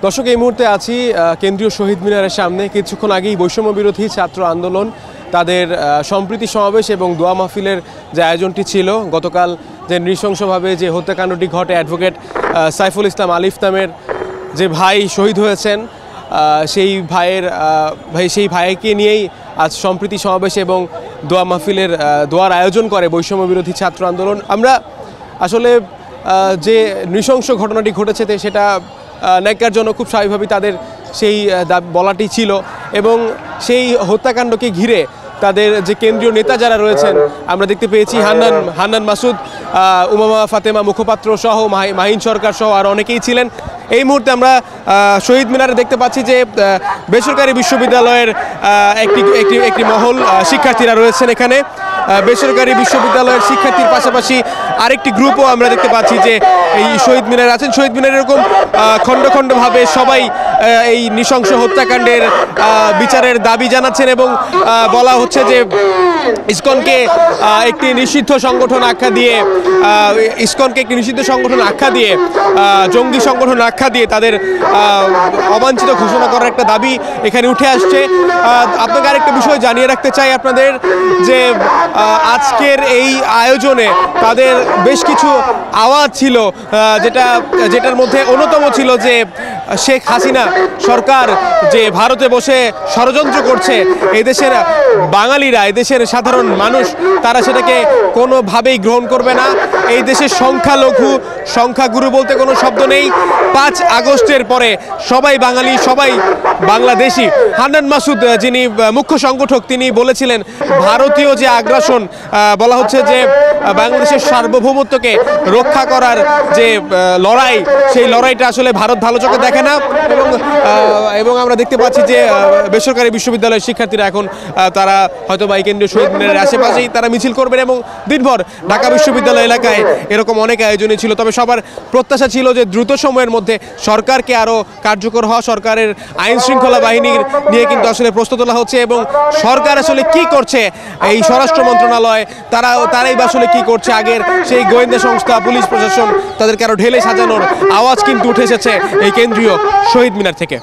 দর্শক এই মুহূর্তে আছি কেন্দ্রীয় শহীদ মিনারের সামনে। কিছুক্ষণ আগেই বৈষম্য বিরোধী ছাত্র আন্দোলন তাদের সম্প্রীতি সমাবেশ এবং দোয়া মাহফিলের যে আয়োজনটি ছিল, গতকাল যে নৃশংসভাবে যে হত্যাকাণ্ডটি ঘটে, অ্যাডভোকেট সাইফুল ইসলাম আলিফ নামের যে ভাই শহীদ হয়েছেন, সেই ভাইকে নিয়েই আজ সম্প্রীতি সমাবেশ এবং দোয়া মাহফিলের দোয়ার আয়োজন করে বৈষম্য বিরোধী ছাত্র আন্দোলন। আমরা আসলে যে নৃশংস ঘটনাটি ঘটেছে সেটা ন্যাক্কার জন্য খুব স্বাভাবিকভাবেই তাদের সেই বলাটি ছিল এবং সেই হত্যাকাণ্ডকে ঘিরে তাদের যে কেন্দ্রীয় নেতা যারা রয়েছেন আমরা দেখতে পেয়েছি, হান্নান মাসুদ, উমামা ফাতেমা মুখপাত্র সহ মাহিন সরকার সহ আর অনেকেই ছিলেন। এই মুহূর্তে আমরা শহীদ মিনারে দেখতে পাচ্ছি যে বেসরকারি বিশ্ববিদ্যালয়ের একটি মহল, শিক্ষার্থীরা রয়েছেন এখানে। বেসরকারি বিশ্ববিদ্যালয়ের শিক্ষার্থীর পাশাপাশি আরেকটি গ্রুপও আমরা দেখতে পাচ্ছি যে এই শহীদ মিনারে আছেন। শহীদ মিনারে এরকম খণ্ড খণ্ডভাবে সবাই এই নৃশংস হত্যাকাণ্ডের বিচারের দাবি জানাচ্ছেন এবং বলা হচ্ছে যে ইসকনকে একটি নিষিদ্ধ সংগঠন আখ্যা দিয়ে জঙ্গি সংগঠন আখ্যা দিয়ে তাদের অবাঞ্ছিত ঘোষণা করার একটা দাবি এখানে উঠে আসছে। আপনাকে আরেকটা বিষয় জানিয়ে রাখতে চাই আপনাদের যে আজকের এই আয়োজনে তাদের বেশ কিছু আওয়াজ ছিল, যেটার মধ্যে অন্যতম ছিল যে শেখ হাসিনা সরকার যে ভারতে বসে ষড়যন্ত্র করছে, এই দেশের বাঙালিরা, এই দেশের সাধারণ মানুষ তারা সেটাকে কোনোভাবেই গ্রহণ করবে না। এই দেশের সংখ্যাগুরু বলতে কোনো শব্দ নেই। 5 আগস্টের পরে সবাই বাঙালি, সবাই বাংলাদেশি। হান্নান মাসুদ যিনি মুখ্য সংগঠক, তিনি বলেছিলেন ভারতীয় যে আগ্রাসন, বলা হচ্ছে যে বাংলাদেশের সার্বভৌমত্বকে রক্ষা করার যে লড়াই, সেই লড়াইটা আসলে ভারত ভালো চোখে দেখে না। এবং আমরা দেখতে পাচ্ছি যে বেসরকারি বিশ্ববিদ্যালয়ের শিক্ষার্থীরা এখন তারা হয়তো বা কেন্দ্রীয় শহীদ মিনারের আশেপাশেই তারা মিছিল করবেন এবং দিনভর ঢাকা বিশ্ববিদ্যালয় এলাকায় এরকম অনেক আয়োজনই ছিল। তবে সবার প্রত্যাশা ছিল যে দ্রুত সময়ের মধ্যে সরকারকে আরও কার্যকর হওয়া, সরকারের আইন শৃঙ্খলা বাহিনীর নিয়ে কিন্তু আসলে প্রশ্ন তোলা হচ্ছে এবং সরকার আসলে কি করছে, এই স্বরাষ্ট্র মন্ত্রণালয় তারাই বা আসলে কি করছে, আগের সেই গোয়েন্দা সংস্থা, পুলিশ প্রশাসন, তাদেরকে আরও ঢেলে সাজানোর আওয়াজ কিন্তু উঠে এসেছে এই কেন্দ্রীয় শহীদ মিনার থেকে।